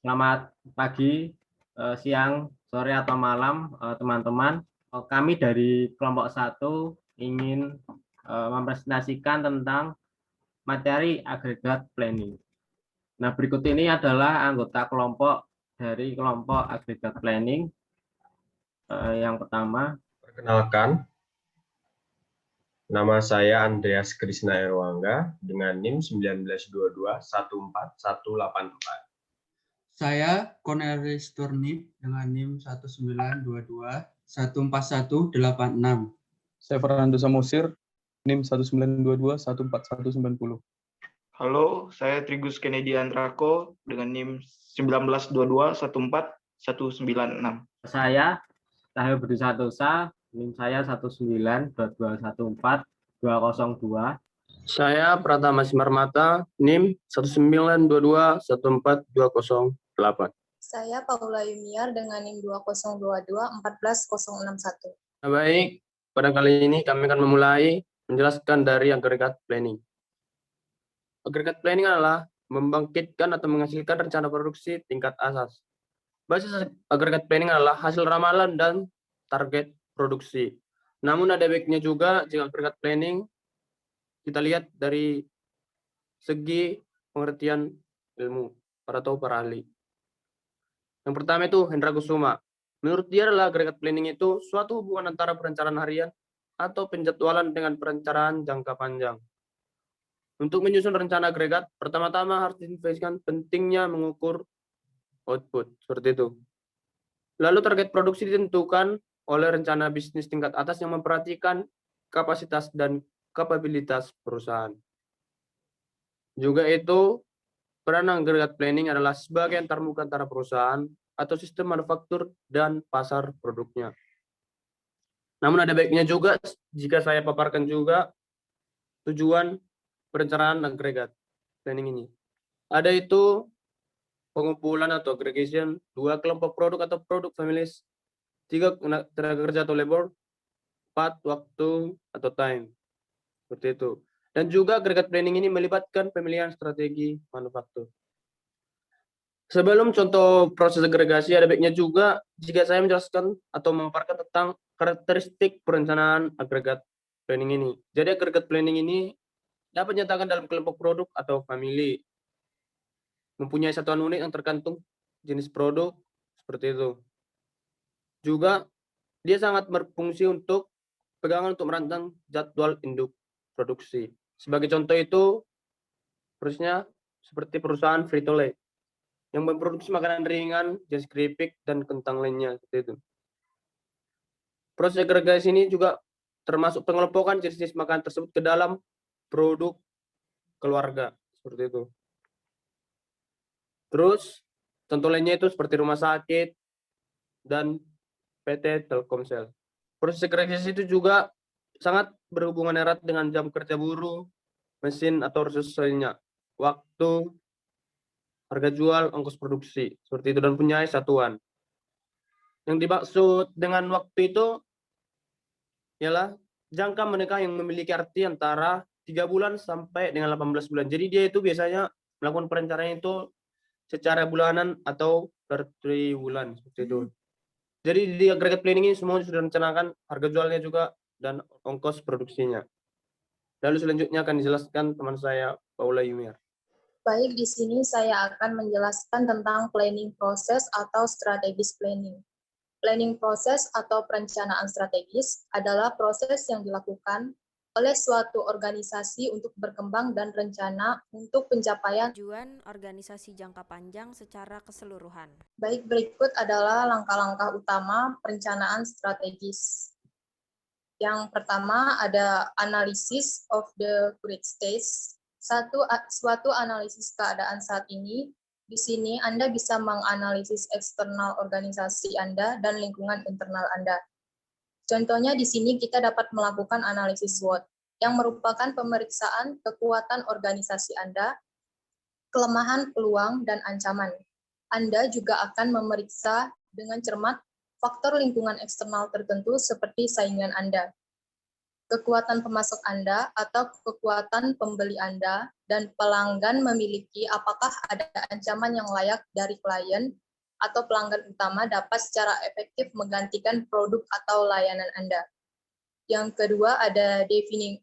Selamat pagi, siang, sore, atau malam, teman-teman. Kami dari kelompok 1 ingin mempresentasikan tentang materi agregat planning. Nah, berikut ini adalah anggota kelompok dari kelompok agregat planning. Yang pertama, Perkenalkan, nama saya Andreas Krisna Erwangga dengan NIM 1922141184. Saya Cornelis Turnip dengan NIM 1922141186. Saya Fernando Samosir, NIM 1922141190. Halo, saya Trigus Kennedy Antrako dengan NIM 1922141196. saya Tahir Budi Santosa, NIM saya 1922142202. Saya Pratama Simarmata, NIM 1922142008. Saya Paula Yumiar dengan NIM 202214061. Nah, baik, pada kali ini kami akan memulai menjelaskan dari agregat planning. Agregat planning adalah membangkitkan atau menghasilkan rencana produksi tingkat asas. Basis agregat planning adalah hasil ramalan dan target produksi. Namun ada baiknya juga jika agregat planning kita lihat dari segi pengertian ilmu atau para ahli. Yang pertama itu Hendra Kusuma. Menurut dia adalah agregat planning itu suatu hubungan antara perencanaan harian atau penjadwalan dengan perencanaan jangka panjang. Untuk menyusun rencana agregat, pertama-tama harus diinvestasikan pentingnya mengukur output, seperti itu. Lalu target produksi ditentukan oleh rencana bisnis tingkat atas yang memperhatikan kapasitas dan kapabilitas perusahaan. Juga itu, peran agregat planning adalah sebagai antarmuka antara perusahaan atau sistem manufaktur dan pasar produknya. Namun ada baiknya juga jika saya paparkan juga tujuan perencanaan agregat planning ini. Ada itu pengumpulan atau aggregation, 2 kelompok produk atau produk families, 3 tenaga kerja atau labor, 4 waktu atau time. Seperti itu. Dan juga agregat planning ini melibatkan pemilihan strategi manufaktur. Sebelum contoh proses agregasi, ada baiknya juga jika saya menjelaskan atau memaparkan tentang karakteristik perencanaan agregat planning ini. Jadi agregat planning ini dapat dinyatakan dalam kelompok produk atau family. Mempunyai satuan unit yang tergantung jenis produk, seperti itu. Juga dia sangat berfungsi untuk pegangan untuk merancang jadwal induk produksi. Sebagai contoh itu, prosesnya seperti perusahaan Frito-Lay yang memproduksi makanan ringan, jenis keripik, dan kentang lainnya, seperti itu. Proses agregasi ini juga termasuk pengelompokan jenis-jenis makanan tersebut ke dalam produk keluarga, seperti itu. Terus, contoh lainnya itu seperti rumah sakit dan PT Telkomsel. Proses agregasi itu juga sangat berhubungan erat dengan jam kerja buruh, mesin atau resource lainnya, waktu, harga jual, ongkos produksi, seperti itu, dan punya satuan. Yang dimaksud dengan waktu itu ialah jangka menikah yang memiliki arti antara 3 bulan sampai dengan 18 bulan. Jadi dia itu biasanya melakukan perencanaan itu secara bulanan atau per triwulan, seperti itu. Jadi di agregat planning ini semua sudah direncanakan, harga jualnya juga dan ongkos produksinya. Lalu selanjutnya akan dijelaskan teman saya Paula Yumiar. Baik, di sini saya akan menjelaskan tentang planning proses atau strategis planning. Planning proses atau perencanaan strategis adalah proses yang dilakukan oleh suatu organisasi untuk berkembang dan rencana untuk pencapaian tujuan organisasi jangka panjang secara keseluruhan. Baik, berikut adalah langkah-langkah utama perencanaan strategis. Yang pertama ada analysis of the current state. Suatu analisis keadaan saat ini. Di sini Anda bisa menganalisis eksternal organisasi Anda dan lingkungan internal Anda. Contohnya di sini kita dapat melakukan analisis SWOT, yang merupakan pemeriksaan kekuatan organisasi Anda, kelemahan, peluang, dan ancaman. Anda juga akan memeriksa dengan cermat faktor lingkungan eksternal tertentu seperti saingan Anda. kekuatan pemasok Anda atau kekuatan pembeli Anda, dan pelanggan memiliki apakah ada ancaman yang layak dari klien atau pelanggan utama dapat secara efektif menggantikan produk atau layanan Anda. Yang kedua ada defining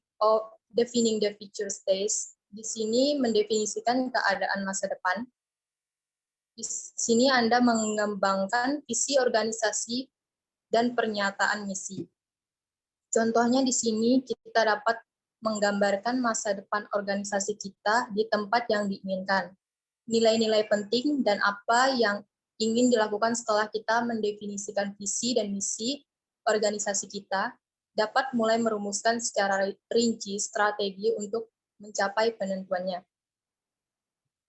the future state. Di sini mendefinisikan keadaan masa depan. Di sini Anda mengembangkan visi organisasi dan pernyataan misi. Contohnya di sini kita dapat menggambarkan masa depan organisasi kita di tempat yang diinginkan. Nilai-nilai penting dan apa yang ingin dilakukan setelah kita mendefinisikan visi dan misi organisasi kita, dapat mulai merumuskan secara rinci strategi untuk mencapai penentuannya.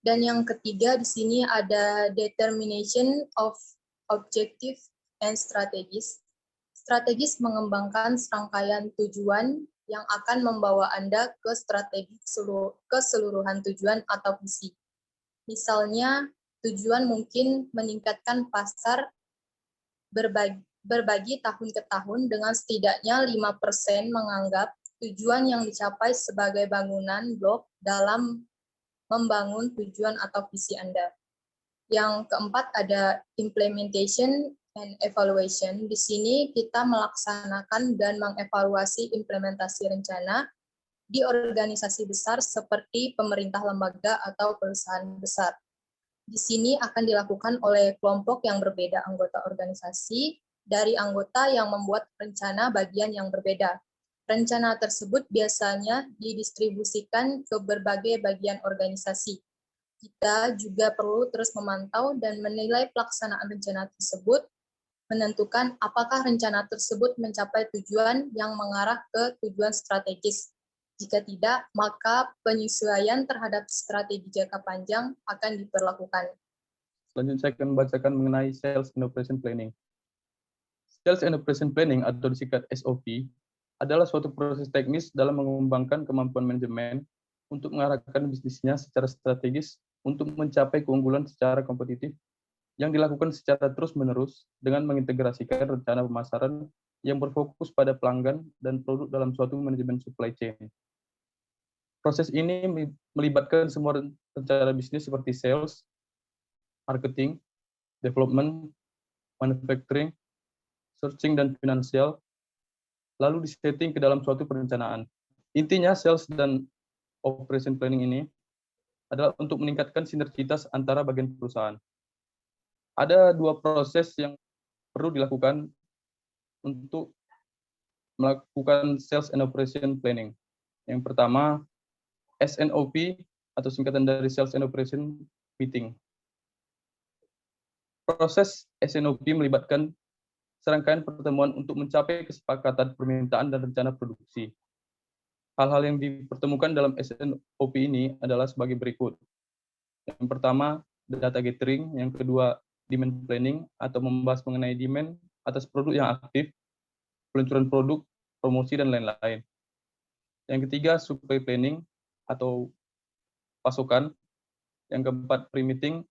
Dan yang ketiga di sini ada determination of objective and strategies. Strategis mengembangkan serangkaian tujuan yang akan membawa Anda ke strategi keseluruhan tujuan atau visi. Misalnya, tujuan mungkin meningkatkan pasar berbagi tahun ke tahun dengan setidaknya 5% menganggap tujuan yang dicapai sebagai bangunan blok dalam membangun tujuan atau visi Anda. Yang keempat ada implementation and evaluation. Di sini kita melaksanakan dan mengevaluasi implementasi rencana di organisasi besar seperti pemerintah lembaga atau perusahaan besar. Di sini akan dilakukan oleh kelompok yang berbeda anggota organisasi dari anggota yang membuat rencana bagian yang berbeda. Rencana tersebut biasanya didistribusikan ke berbagai bagian organisasi. Kita juga perlu terus memantau dan menilai pelaksanaan rencana tersebut, menentukan apakah rencana tersebut mencapai tujuan yang mengarah ke tujuan strategis. Jika tidak, maka penyesuaian terhadap strategi jangka panjang akan diperlakukan. Selanjutnya saya akan membacakan mengenai Sales and Operation Planning. Sales and Operation Planning atau disingkat SOP adalah suatu proses teknis dalam mengembangkan kemampuan manajemen untuk mengarahkan bisnisnya secara strategis untuk mencapai keunggulan secara kompetitif yang dilakukan secara terus-menerus dengan mengintegrasikan rencana pemasaran yang berfokus pada pelanggan dan produk dalam suatu manajemen supply chain. Proses ini melibatkan semua rencana bisnis seperti sales, marketing, development, manufacturing, searching, dan finansial, lalu disetting ke dalam suatu perencanaan. Intinya, sales dan operation planning ini adalah untuk meningkatkan sinergitas antara bagian perusahaan. Ada dua proses yang perlu dilakukan untuk melakukan sales and operation planning. Yang pertama, SNOP atau singkatan dari Sales and Operation Meeting. Proses SNOP melibatkan serangkaian pertemuan untuk mencapai kesepakatan permintaan dan rencana produksi. Hal-hal yang dipertemukan dalam SNOP ini adalah sebagai berikut. Yang pertama, data gathering. Yang kedua, demand planning atau membahas mengenai demand atas produk yang aktif, peluncuran produk, promosi, dan lain-lain. Yang ketiga, supply planning atau pasokan. Yang keempat, pre-meeting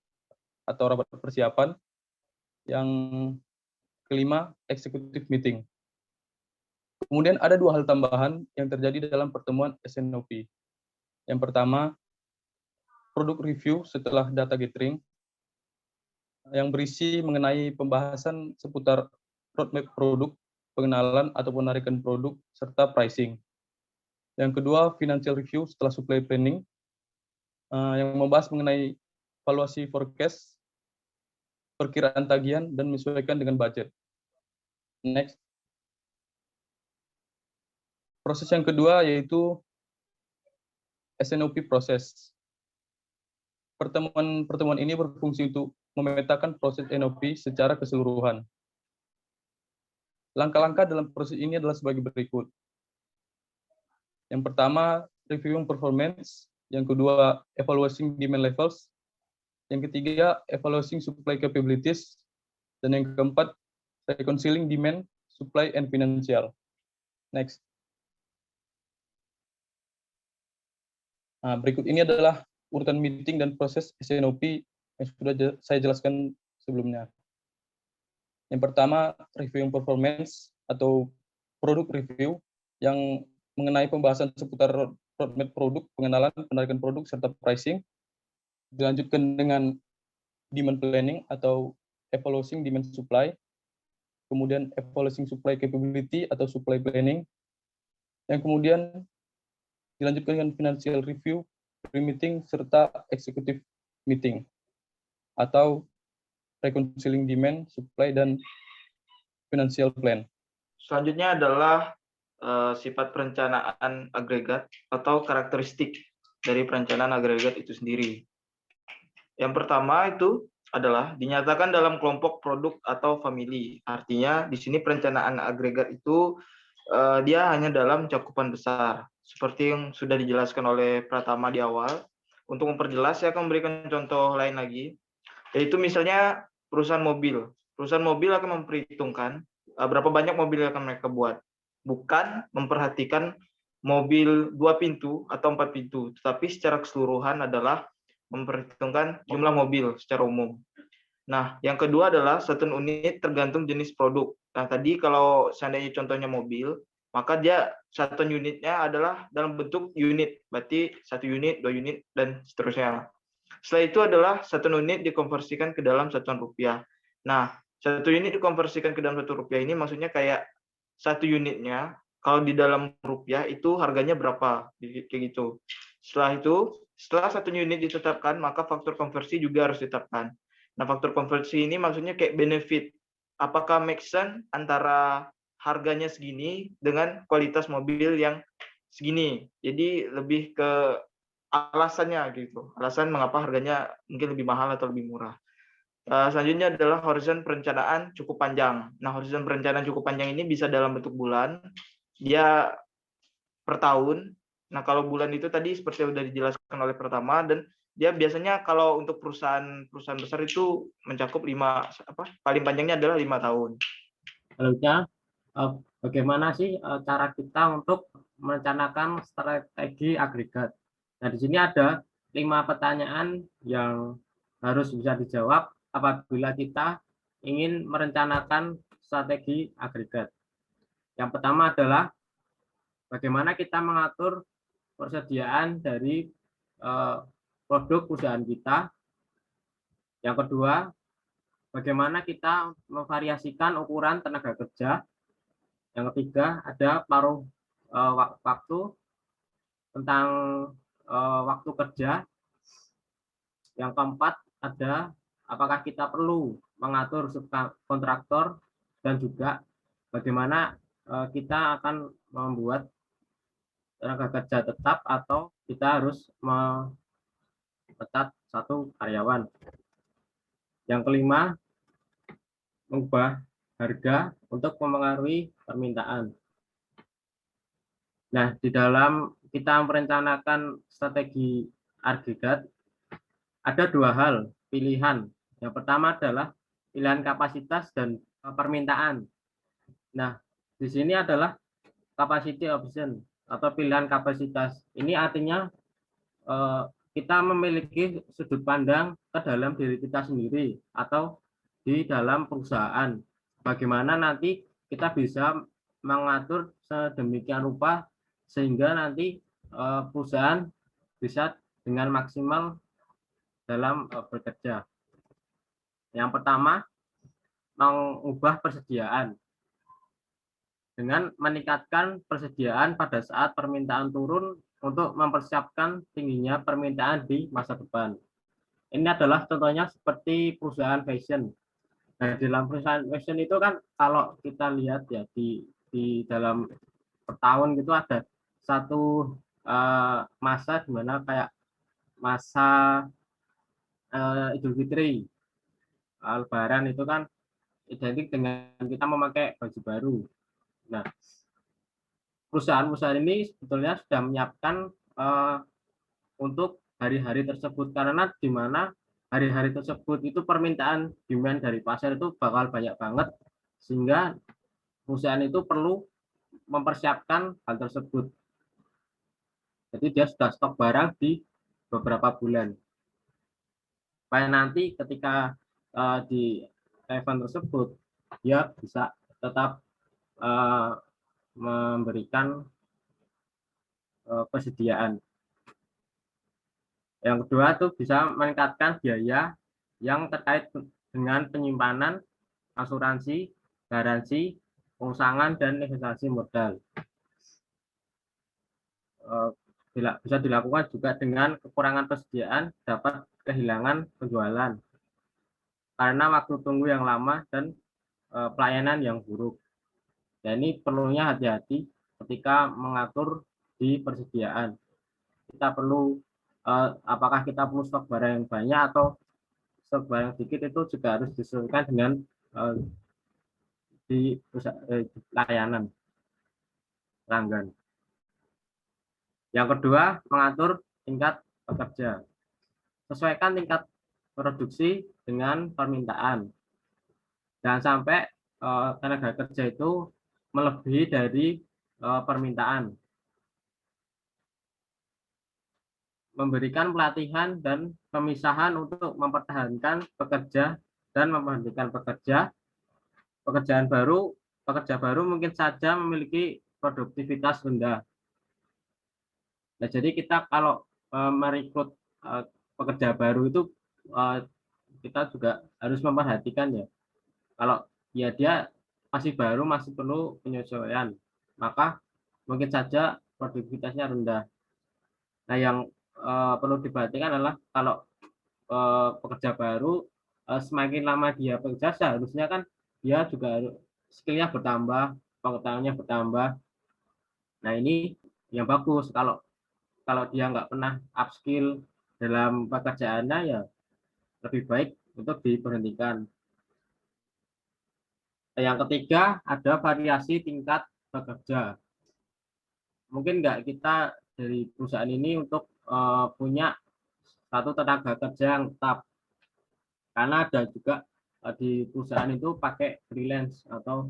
atau rapat persiapan. Yang kelima, executive meeting. Kemudian ada dua hal tambahan yang terjadi dalam pertemuan SNOP. Yang pertama, produk review setelah data gathering yang berisi mengenai pembahasan seputar roadmap produk, pengenalan atau penarikan produk, serta pricing. Yang kedua, financial review setelah supply planning yang membahas mengenai valuasi forecast, perkiraan tagihan, dan menyesuaikan dengan budget. Next. Proses yang kedua yaitu SNOP proses. Pertemuan ini berfungsi untuk memetakan proses NOP secara keseluruhan. Langkah-langkah dalam proses ini adalah sebagai berikut. Yang pertama, reviewing performance. Yang kedua, evaluating demand levels. Yang ketiga, evaluating supply capabilities. Dan yang keempat, reconciling demand, supply, and financial. Next. Nah, berikut ini adalah urutan meeting dan proses SNOP yang sudah saya jelaskan sebelumnya. Yang pertama, reviewing performance atau produk review yang mengenai pembahasan seputar roadmap produk, pengenalan, penarikan produk, serta pricing. Dilanjutkan dengan demand planning atau evaluating demand supply, kemudian evaluating supply capability atau supply planning, yang kemudian dilanjutkan dengan financial review, pre-meeting, serta executive meeting, atau reconciling demand, supply, dan financial plan. Selanjutnya adalah sifat perencanaan agregat atau karakteristik dari perencanaan agregat itu sendiri. Yang pertama itu adalah dinyatakan dalam kelompok produk atau famili. Artinya di sini perencanaan agregat itu dia hanya dalam cakupan besar. Seperti yang sudah dijelaskan oleh Pratama di awal. Untuk memperjelas saya akan memberikan contoh lain lagi, yaitu misalnya perusahaan mobil. Perusahaan mobil akan memperhitungkan berapa banyak mobil yang akan mereka buat. Bukan memperhatikan mobil 2 pintu atau 4 pintu, tetapi secara keseluruhan adalah memperhitungkan jumlah mobil secara umum. Nah, yang kedua adalah satu unit tergantung jenis produk. Nah, tadi kalau seandainya contohnya mobil, maka dia satu unitnya adalah dalam bentuk unit, berarti 1 unit, 2 unit, dan seterusnya. Setelah itu adalah satu unit dikonversikan ke dalam satuan rupiah. Nah, 1 unit dikonversikan ke dalam 1 rupiah ini maksudnya kayak 1 unitnya, kalau di dalam rupiah itu harganya berapa, kayak gitu. Setelah 1 unit ditetapkan, maka faktor konversi juga harus ditetapkan. Nah, faktor konversi ini maksudnya kayak benefit. Apakah make sense antara harganya segini dengan kualitas mobil yang segini. Jadi lebih ke alasannya gitu. Alasan mengapa harganya mungkin lebih mahal atau lebih murah. Selanjutnya adalah horizon perencanaan cukup panjang. Nah, horizon perencanaan cukup panjang ini bisa dalam bentuk bulan, dia per tahun. Nah, kalau bulan itu tadi seperti yang sudah dijelaskan oleh Pertama, dan dia biasanya kalau untuk perusahaan besar itu mencakup paling panjangnya adalah 5 tahun. Selanjutnya, bagaimana sih cara kita untuk merencanakan strategi agregat? Nah, di sini ada 5 pertanyaan yang harus bisa dijawab apabila kita ingin merencanakan strategi agregat. Yang pertama adalah bagaimana kita mengatur persediaan dari produk perusahaan kita. Yang kedua, bagaimana kita memvariasikan ukuran tenaga kerja. Yang ketiga, ada paruh waktu tentang waktu kerja. Yang keempat, ada apakah kita perlu mengatur subkontraktor, dan juga bagaimana kita akan membuat tenaga kerja tetap atau kita harus mempecat 1 karyawan. Yang kelima, mengubah harga untuk memengaruhi permintaan. Nah, di dalam kita merencanakan strategi agregat, ada 2 hal pilihan. Yang pertama adalah pilihan kapasitas dan permintaan. Nah, di sini adalah capacity option atau pilihan kapasitas. Ini artinya kita memiliki sudut pandang ke dalam diri kita sendiri atau di dalam perusahaan. Bagaimana nanti kita bisa mengatur sedemikian rupa sehingga nanti perusahaan bisa dengan maksimal dalam bekerja. Yang pertama, mengubah persediaan dengan meningkatkan persediaan pada saat permintaan turun untuk mempersiapkan tingginya permintaan di masa depan. Ini adalah contohnya seperti perusahaan fashion. Nah, di dalam perusahaan fashion itu kan kalau kita lihat ya di dalam per tahun gitu ada satu masa di mana kayak masa Idul Fitri, Lebaran itu kan identik dengan kita memakai baju baru. Nah, perusahaan-perusahaan ini sebetulnya sudah menyiapkan untuk hari-hari tersebut, karena di mana hari-hari tersebut itu permintaan demand dari pasar itu bakal banyak banget, sehingga perusahaan itu perlu mempersiapkan hal tersebut. Jadi dia sudah stok barang di beberapa bulan. Supaya nanti ketika di event tersebut dia bisa tetap memberikan persediaan. Yang kedua itu bisa meningkatkan biaya yang terkait dengan penyimpanan, asuransi, garansi, pengusangan, dan investasi modal. Bisa dilakukan juga dengan kekurangan persediaan dapat kehilangan penjualan karena waktu tunggu yang lama dan pelayanan yang buruk. Dan ini perlunya hati-hati ketika mengatur di persediaan. Kita perlu apakah kita perlu stok barang yang banyak atau stok barang sedikit, itu juga harus disesuaikan dengan di layanan pelanggan. Yang kedua, mengatur tingkat pekerja. Sesuaikan tingkat produksi dengan permintaan. Jangan sampai tenaga kerja itu melebihi dari permintaan. Memberikan pelatihan dan pemisahan untuk mempertahankan pekerja dan memberhentikan pekerja. Pekerja baru mungkin saja memiliki produktivitas rendah. Nah, jadi kita kalau merekrut pekerja baru itu kita juga harus memperhatikan ya. Kalau ya dia masih baru, masih perlu penyesuaian, maka mungkin saja produktivitasnya rendah. Nah, yang perlu diperhatikan adalah kalau pekerja baru semakin lama dia bekerja, seharusnya kan dia juga skill-nya bertambah, pengetahuannya bertambah. Nah, ini yang bagus. Kalau dia nggak pernah upskill dalam pekerjaannya, ya lebih baik untuk diberhentikan. Yang ketiga, ada variasi tingkat bekerja. Mungkin nggak kita dari perusahaan ini untuk punya satu tenaga kerja yang tetap, karena ada juga di perusahaan itu pakai freelance atau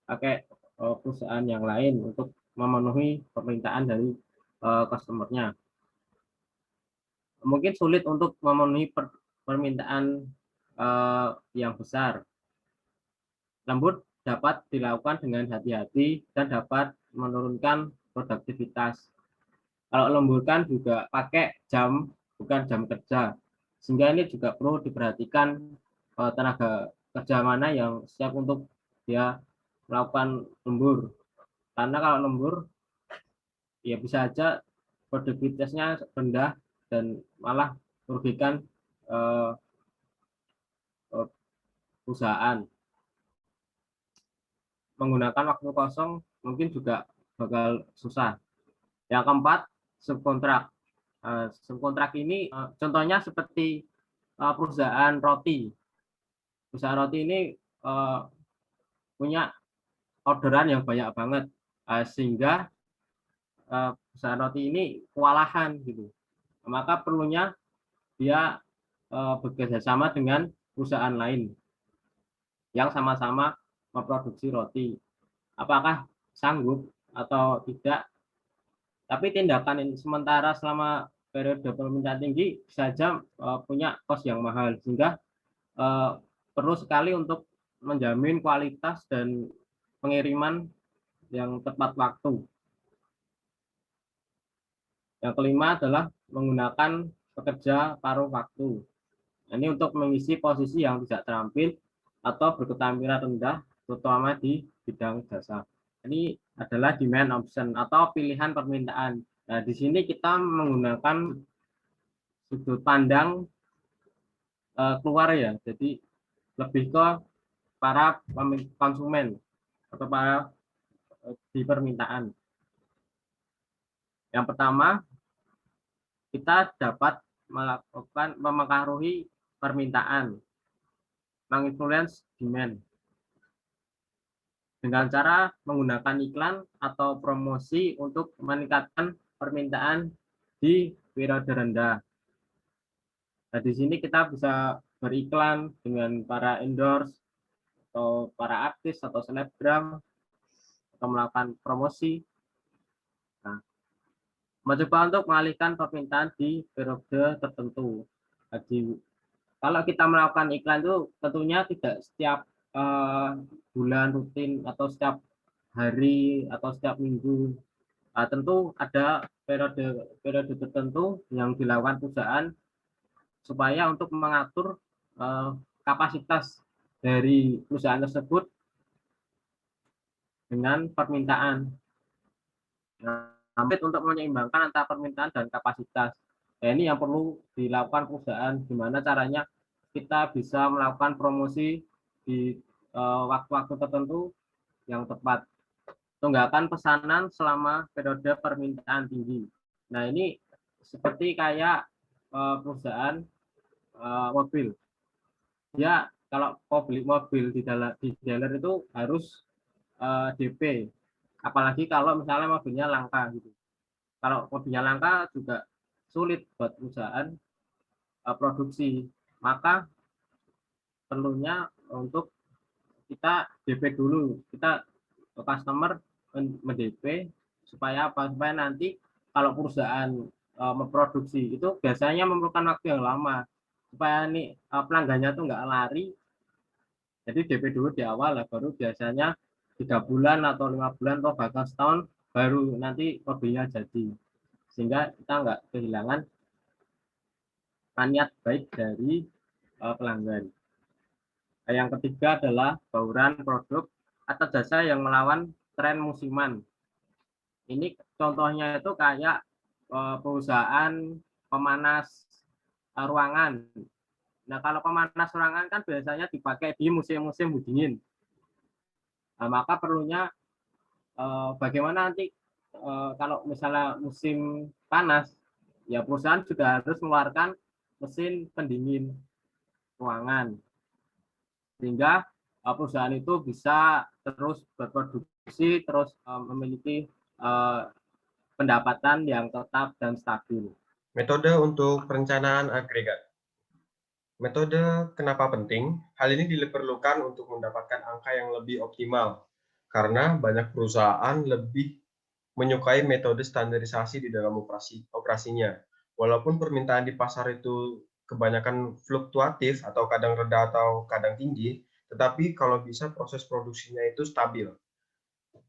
pakai perusahaan yang lain untuk memenuhi permintaan dari customer-nya. Mungkin sulit untuk memenuhi permintaan yang besar. Lembur dapat dilakukan dengan hati-hati dan dapat menurunkan produktivitas. Kalau lembur kan juga pakai jam, bukan jam kerja. Sehingga ini juga perlu diperhatikan tenaga kerja mana yang siap untuk dia melakukan lembur. Karena kalau lembur, ya bisa aja produktivitasnya rendah dan malah merugikan perusahaan. Menggunakan waktu kosong mungkin juga bakal susah. Yang keempat, subkontrak. Subkontrak ini contohnya seperti perusahaan roti. Perusahaan roti ini punya orderan yang banyak banget, sehingga perusahaan roti ini kewalahan gitu. Maka perlunya dia bekerja sama dengan perusahaan lain yang sama-sama memproduksi roti. Apakah sanggup atau tidak? Tapi tindakan ini sementara selama periode permintaan tinggi bisa saja punya kos yang mahal, sehingga perlu sekali untuk menjamin kualitas dan pengiriman yang tepat waktu. Yang kelima adalah menggunakan pekerja paruh waktu. Ini untuk mengisi posisi yang tidak terampil atau berketerampilan rendah, terutama di bidang jasa. Ini adalah demand option atau pilihan permintaan. Nah, di sini kita menggunakan sudut pandang keluar ya, jadi lebih ke para konsumen atau para di permintaan. Yang pertama, kita dapat melakukan mempengaruhi permintaan, menginfluence demand dengan cara menggunakan iklan atau promosi untuk meningkatkan permintaan di periode rendah. Nah, di sini kita bisa beriklan dengan para endorse atau para artis atau selebgram atau melakukan promosi. Nah, mencoba untuk mengalihkan permintaan di periode tertentu. Jadi, kalau kita melakukan iklan itu tentunya tidak setiap bulan rutin atau setiap hari atau setiap minggu. Tentu ada periode tertentu yang dilakukan perusahaan supaya untuk mengatur kapasitas dari perusahaan tersebut dengan permintaan. Untuk menyeimbangkan antara permintaan dan kapasitas. Nah, ini yang perlu dilakukan perusahaan, gimana caranya kita bisa melakukan promosi di waktu-waktu tertentu yang tepat. Tunggakan pesanan selama periode permintaan tinggi. Nah, ini seperti kayak perusahaan mobil. Ya, kalau mau beli mobil di dealer itu harus DP. Apalagi kalau misalnya mobilnya langka gitu. Kalau mobilnya langka juga sulit buat perusahaan produksi. Maka perlunya untuk kita DP dulu. Kita customer mendp supaya apa? Supaya nanti kalau perusahaan memproduksi itu biasanya memerlukan waktu yang lama. Supaya nih pelanggannya tuh nggak lari. Jadi DP dulu di awal lah, baru biasanya 3 bulan atau 5 bulan atau bahkan setahun baru nanti mobilnya jadi, sehingga kita nggak kehilangan niat baik dari pelanggan. Yang ketiga adalah bauran produk atau jasa yang melawan tren musiman. Ini contohnya itu kayak perusahaan pemanas ruangan. Nah, kalau pemanas ruangan kan biasanya dipakai di musim-musim dingin. Nah, maka perlunya bagaimana nanti kalau misalnya musim panas, ya perusahaan juga harus mengeluarkan mesin pendingin ruangan, sehingga perusahaan itu bisa terus berproduksi, terus memiliki pendapatan yang tetap dan stabil. Metode untuk perencanaan agregat. Metode kenapa penting? Hal ini diperlukan untuk mendapatkan angka yang lebih optimal, karena banyak perusahaan lebih menyukai metode standarisasi di dalam operasinya. Walaupun permintaan di pasar itu kebanyakan fluktuatif atau kadang rendah atau kadang tinggi, tetapi kalau bisa proses produksinya itu stabil.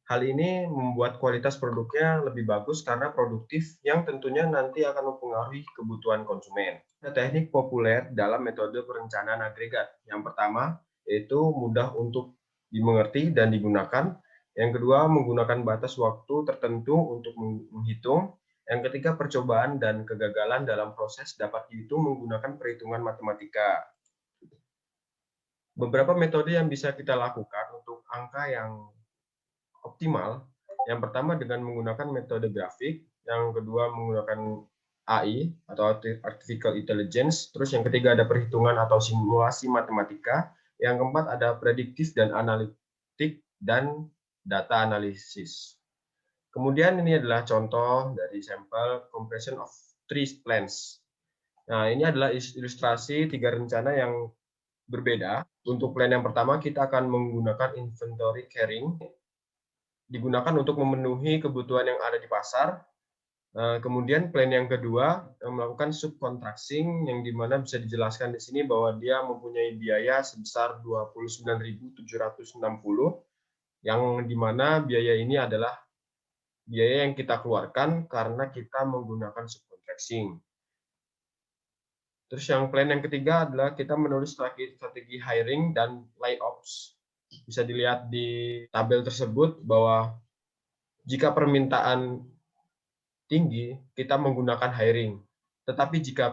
Hal ini membuat kualitas produknya lebih bagus karena produktif yang tentunya nanti akan mempengaruhi kebutuhan konsumen. Ada teknik populer dalam metode perencanaan agregat. Yang pertama, yaitu mudah untuk dimengerti dan digunakan. Yang kedua, menggunakan batas waktu tertentu untuk menghitung. Yang ketiga, percobaan dan kegagalan dalam proses dapat dihitung menggunakan perhitungan matematika. Beberapa metode yang bisa kita lakukan untuk angka yang optimal. Yang pertama dengan menggunakan metode grafik, yang kedua menggunakan AI atau Artificial Intelligence, terus yang ketiga ada perhitungan atau simulasi matematika, yang keempat ada prediktif dan analitik dan data analisis. Kemudian ini adalah contoh dari sampel compression of three plans. Nah, ini adalah ilustrasi 3 rencana yang berbeda. Untuk plan yang pertama kita akan menggunakan inventory carrying, digunakan untuk memenuhi kebutuhan yang ada di pasar. Kemudian plan yang kedua melakukan subcontracting, yang dimana bisa dijelaskan di sini bahwa dia mempunyai biaya sebesar 29.760, yang dimana biaya ini adalah biaya yang kita keluarkan karena kita menggunakan subcontracting. Terus yang plan yang ketiga adalah kita menulis strategi hiring dan layoffs. Bisa dilihat di tabel tersebut bahwa jika permintaan tinggi, kita menggunakan hiring. Tetapi jika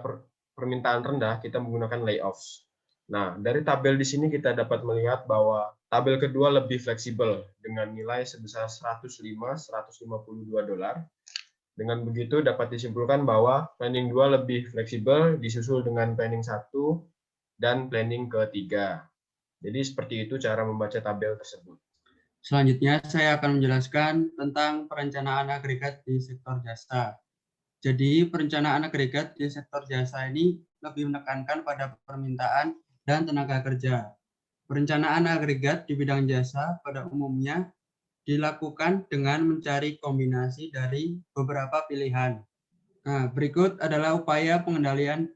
permintaan rendah, kita menggunakan layoffs. Nah, dari tabel di sini kita dapat melihat bahwa tabel kedua lebih fleksibel dengan nilai sebesar $105-152. Dengan begitu dapat disimpulkan bahwa planning 2 lebih fleksibel disusul dengan planning 1 dan planning ketiga. Jadi seperti itu cara membaca tabel tersebut. Selanjutnya saya akan menjelaskan tentang perencanaan agregat di sektor jasa. Jadi perencanaan agregat di sektor jasa ini lebih menekankan pada permintaan dan tenaga kerja. Perencanaan agregat di bidang jasa pada umumnya dilakukan dengan mencari kombinasi dari beberapa pilihan. Nah, berikut adalah upaya pengendalian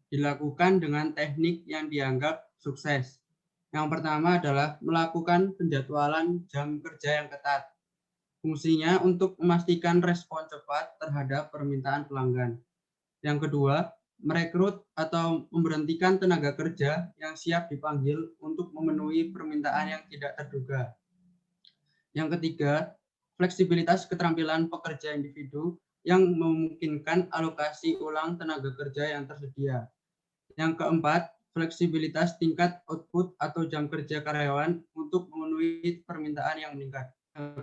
dilakukan dengan teknik yang dianggap sukses. Yang pertama adalah melakukan penjadwalan jam kerja yang ketat. Fungsinya untuk memastikan respon cepat terhadap permintaan pelanggan. Yang kedua, merekrut atau memberhentikan tenaga kerja yang siap dipanggil untuk memenuhi permintaan yang tidak terduga. Yang ketiga, fleksibilitas keterampilan pekerja individu yang memungkinkan alokasi ulang tenaga kerja yang tersedia. Yang keempat, fleksibilitas tingkat output atau jam kerja karyawan untuk memenuhi permintaan yang meningkat.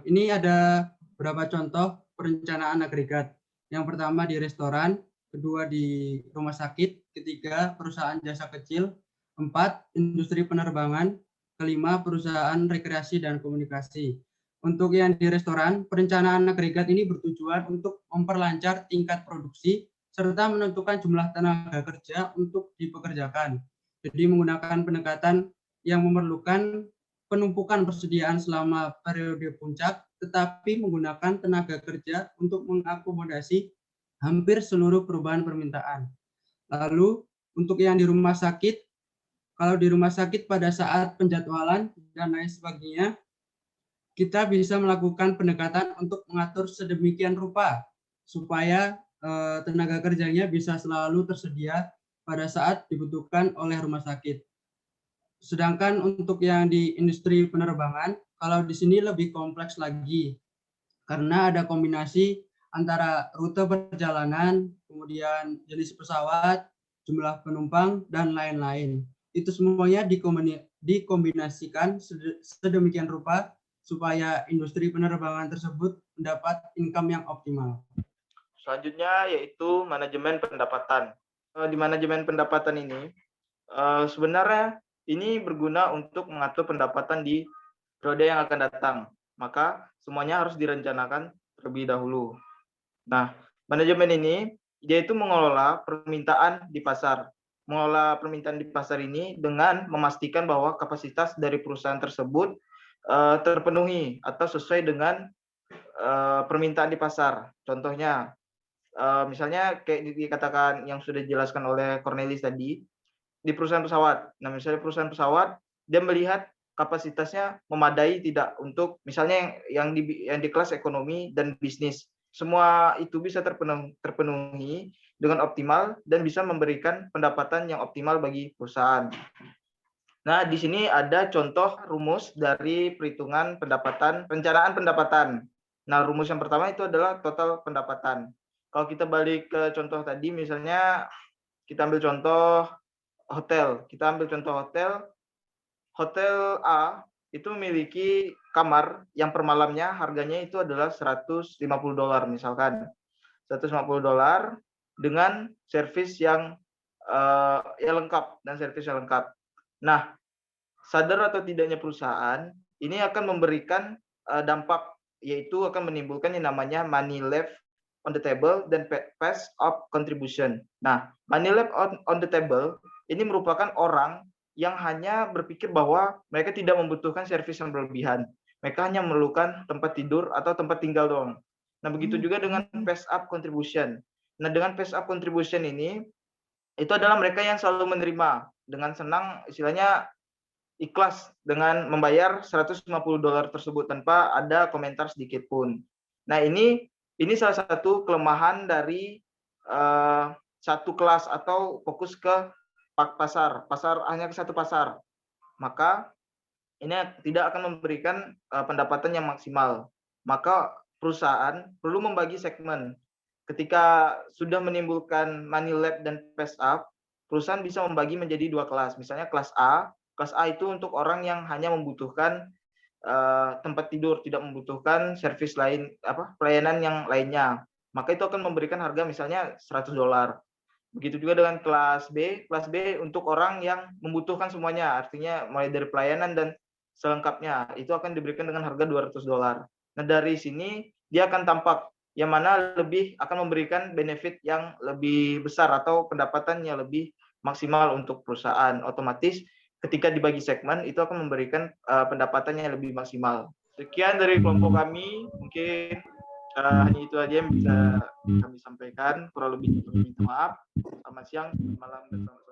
Ini ada beberapa contoh perencanaan agregat. Yang pertama di restoran, kedua di rumah sakit, ketiga perusahaan jasa kecil, empat industri penerbangan, kelima perusahaan rekreasi dan komunikasi. Untuk yang di restoran, perencanaan agregat ini bertujuan untuk memperlancar tingkat produksi serta menentukan jumlah tenaga kerja untuk dipekerjakan. Jadi menggunakan pendekatan yang memerlukan penumpukan persediaan selama periode puncak, tetapi menggunakan tenaga kerja untuk mengakomodasi hampir seluruh perubahan permintaan. Lalu untuk yang di rumah sakit, kalau di rumah sakit pada saat penjadwalan dan lain sebagainya, kita bisa melakukan pendekatan untuk mengatur sedemikian rupa supaya tenaga kerjanya bisa selalu tersedia pada saat dibutuhkan oleh rumah sakit. Sedangkan untuk yang di industri penerbangan, kalau di sini lebih kompleks lagi, karena ada kombinasi antara rute perjalanan, kemudian jenis pesawat, jumlah penumpang, dan lain-lain. Itu semuanya dikombinasikan sedemikian rupa supaya industri penerbangan tersebut mendapat income yang optimal. Selanjutnya yaitu manajemen pendapatan. Di manajemen pendapatan ini, sebenarnya ini berguna untuk mengatur pendapatan di periode yang akan datang. Maka semuanya harus direncanakan terlebih dahulu. Nah, manajemen ini yaitu mengelola permintaan di pasar. Mengelola permintaan di pasar ini dengan memastikan bahwa kapasitas dari perusahaan tersebut terpenuhi atau sesuai dengan permintaan di pasar. Contohnya, misalnya kayak dikatakan yang sudah dijelaskan oleh Cornelis tadi, di perusahaan pesawat. Nah, misalnya perusahaan pesawat, dia melihat kapasitasnya memadai tidak untuk misalnya yang di kelas ekonomi dan bisnis. Semua itu bisa terpenuhi dengan optimal dan bisa memberikan pendapatan yang optimal bagi perusahaan. Nah, di sini ada contoh rumus dari perhitungan pendapatan, perencanaan pendapatan. Nah, rumus yang pertama itu adalah total pendapatan. Kalau kita balik ke contoh tadi, misalnya kita ambil contoh hotel. Kita ambil contoh hotel. Hotel A itu memiliki kamar yang per malamnya harganya itu adalah $150 misalkan. $150 dengan servis yang lengkap dan servis yang lengkap. Nah, sadar atau tidaknya perusahaan ini akan memberikan dampak, yaitu akan menimbulkan yang namanya money left on the table dan pass of contribution. Nah, money left on the table ini merupakan orang yang hanya berpikir bahwa mereka tidak membutuhkan servis yang berlebihan. Mereka hanya memerlukan tempat tidur atau tempat tinggal doang. Nah, begitu juga dengan pass up contribution. Nah, dengan pass up contribution ini, itu adalah mereka yang selalu menerima dengan senang, istilahnya ikhlas dengan membayar $150 tersebut tanpa ada komentar sedikit pun. Nah, ini salah satu kelemahan dari satu kelas atau fokus ke pasar hanya ke satu pasar. Maka ini tidak akan memberikan pendapatan yang maksimal. Maka perusahaan perlu membagi segmen. Ketika sudah menimbulkan money left dan pass up, perusahaan bisa membagi menjadi dua kelas. Misalnya kelas A itu untuk orang yang hanya membutuhkan tempat tidur, tidak membutuhkan servis lain, pelayanan yang lainnya. Maka itu akan memberikan harga misalnya $100. Begitu juga dengan kelas B. Kelas B untuk orang yang membutuhkan semuanya, artinya mulai dari pelayanan dan selengkapnya, itu akan diberikan dengan harga $200. Nah, dari sini dia akan tampak yang mana lebih akan memberikan benefit yang lebih besar atau pendapatan yang lebih maksimal untuk perusahaan. Otomatis ketika dibagi segmen itu akan memberikan pendapatan yang lebih maksimal. Sekian dari kelompok kami, mungkin hanya itu aja yang bisa kami sampaikan. Kurang lebih minta maaf. Selamat siang, selamat malam, dan selamat